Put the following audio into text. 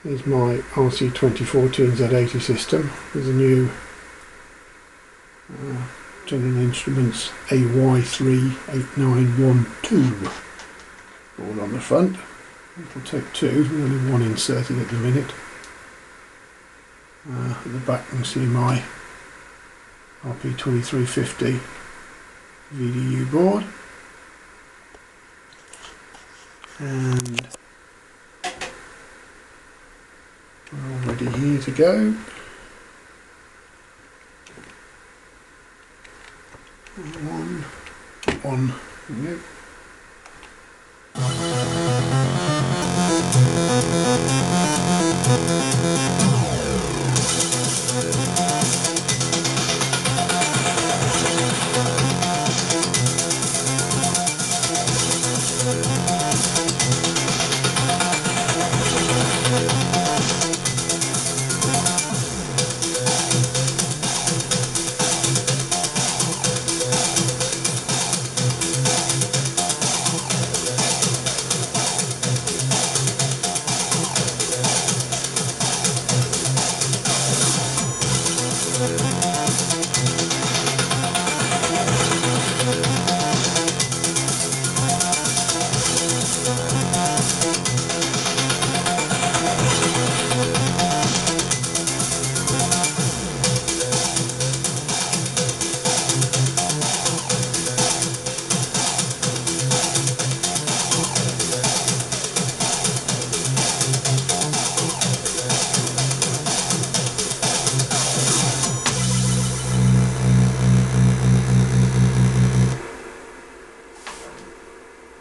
Here's my RC2014 Z80 system with a new General Instruments AY-3-8912 board on the front. It'll take two, there's only one inserted at the minute. At the back you can see my RP2350 VDU board, and we're all ready here to go. One, there we go.